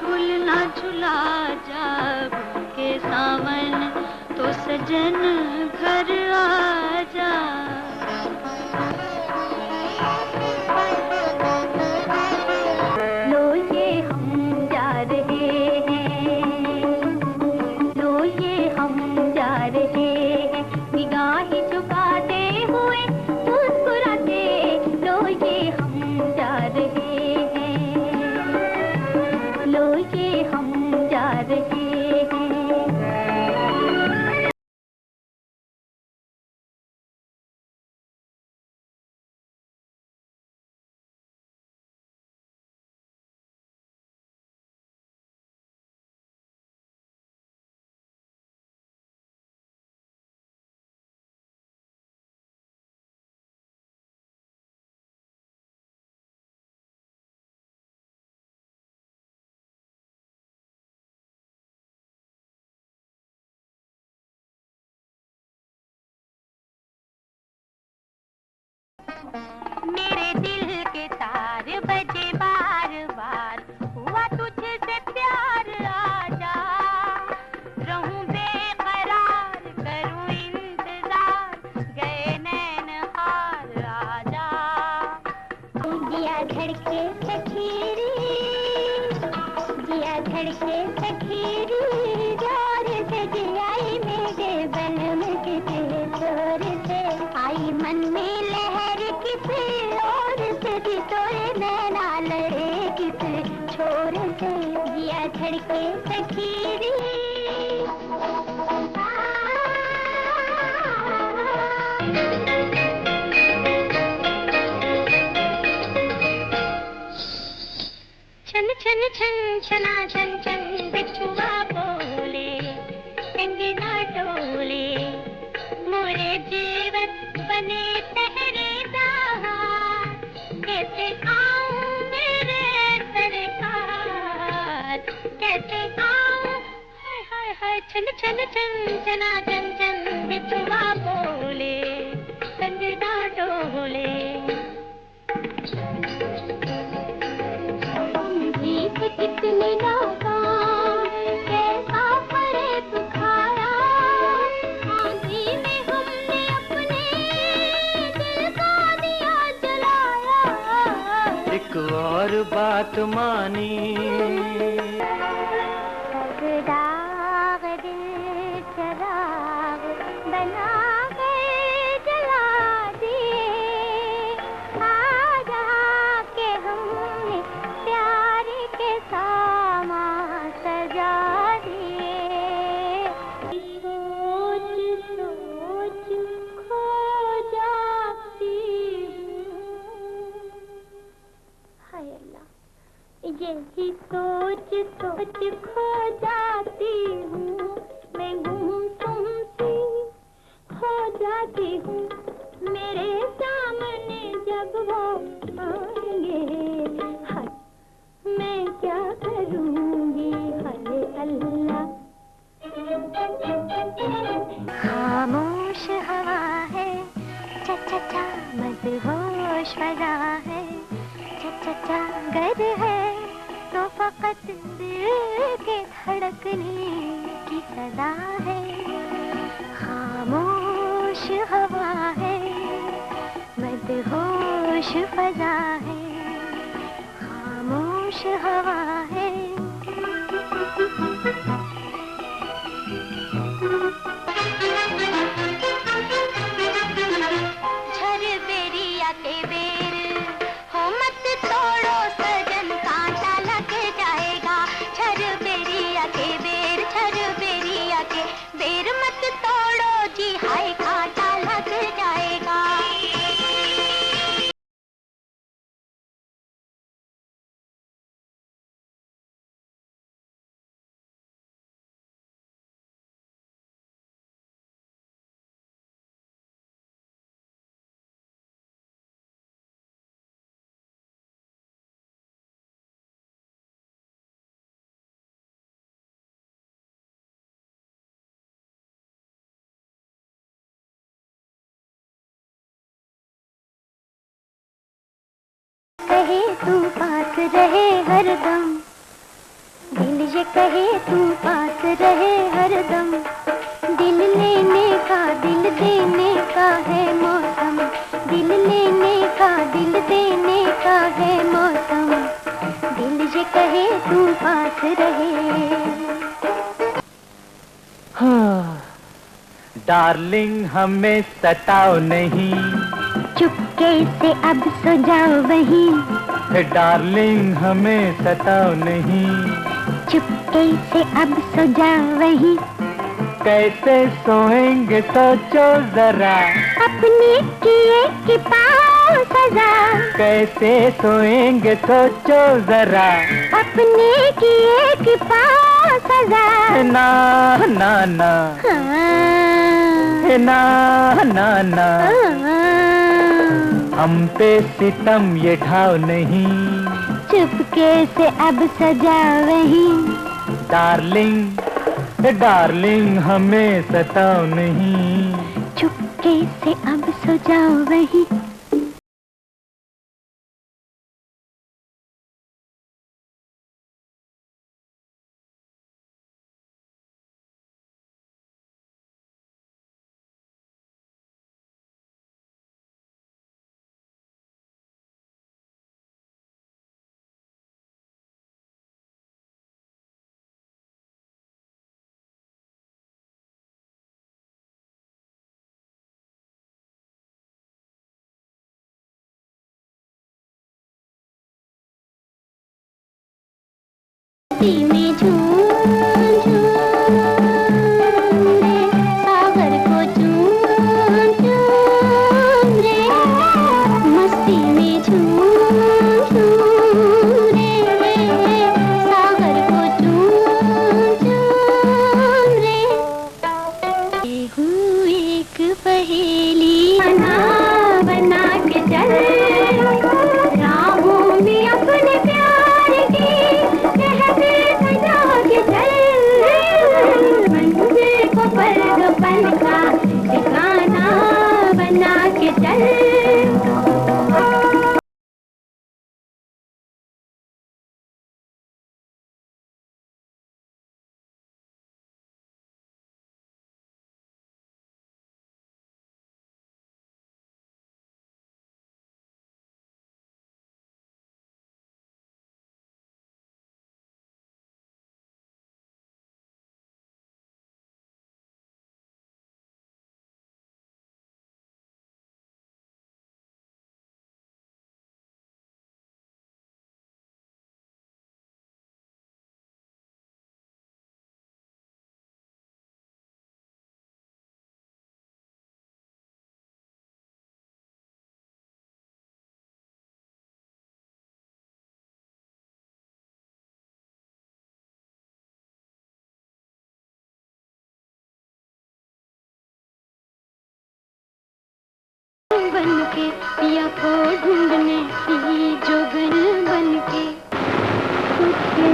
झूलना झुला जा के सावन तो सजन घर आ जा। लो ये हम जा रहे हैं, लो ये हम जा रहे हैं, निगाहें झुकाते हुए मुस्कुराते, लो ये हम जा रहे हैं, लो ये हम जा रहे हैं। मेरे दिल के तार बजे बार बार, हुआ तुझसे प्यार, आजा रहूं बेकरार, करूं इंतजार, गए नैन हार, आजा। दिया धड़के सखीरी, दिया धड़के सखीरी, जोर से जियाई मेरे बलम किसे जोर से, आई मन में लहर किसे और से भी, तोरे नैना लड़े किसे छोर से, दिया धड़के सखीरी। छन छन छन छना छन छन, बिछुआ बोले कंगना डोले, मोरे जीवन बने पहरेदार, कैसे आऊं मेरे सरकार, कैसे आऊं, हाय हाय हाय, छन छन छन छना छन छन, बिछुआ बोले कंगना डोले। कितने नाकाम, कैसा फरेब खाया, आंधी में हमने अपने दिल का दिया जलाया। एक और बात मानी, दाग दिल चराग बना के जला दिए, आजा के हमने प्यार के सामा सजा दिए। सोच सोच खो जाती हूँ, हाय अल्लाह, यही सोच सोच खो जाती हूँ, मैं गुमसुम सी हो जाती हूँ, मेरे सामने जब वो आएंगे, हाय मैं क्या करूँगी, हाय अल्लाह। खामोश हवा है, चा चा चा मदहोश फजा है, चा चा चा गर है तो फकत दिल के धड़कने की सदा है। खामोश हवा है, मदहोश फजा है, खामोश हवा है। झरबेरिया के बेर हो मत तोड़ो सजन, कांटा लग जाएगा। झरबेरिया के बेर, झरबेरिया के बेर मत तोड़ो जी, हाय कांटा लग जाएगा। कहे तू पास रहे हरदम, ये कहे तू पास रहे हरदम, दिल लेने का दिल देने का है मौसम, दिल लेने का दिल देने का है मौसम, दिल ये कहे तू पास रहे। हाँ, डार्लिंग हमें सताओ नहीं, चुपके से अब सो जाओ वहीं, डार्लिंग हमें सताओ नहीं, चुपके से अब सो जाओ वहीं। कैसे सोएंगे सोचो जरा, अपने किए कि पाओ सजा, कैसे सोएंगे सोचो जरा, अपने किए कि पाओ सजा। ना ना ना हाँ, ना ना ना, हम पे सितम ये ढाओ नहीं, चुपके से अब सजा वहीं। डार्लिंग डार्लिंग हमें सताओ नहीं, चुपके से अब सो जाओ वहीं। मस्ती में झूम झूम रे, सागर को झूम झूम रे, मस्ती में झूम झूम रे, सागर को झूम झूम रे। एक पहेली बना बना के चल, राहों में अपने प्यार की मंजिल को पल पल का ठिकाना बना के चल। बनके पिया को ढूंढने की जोगन बनके खुद के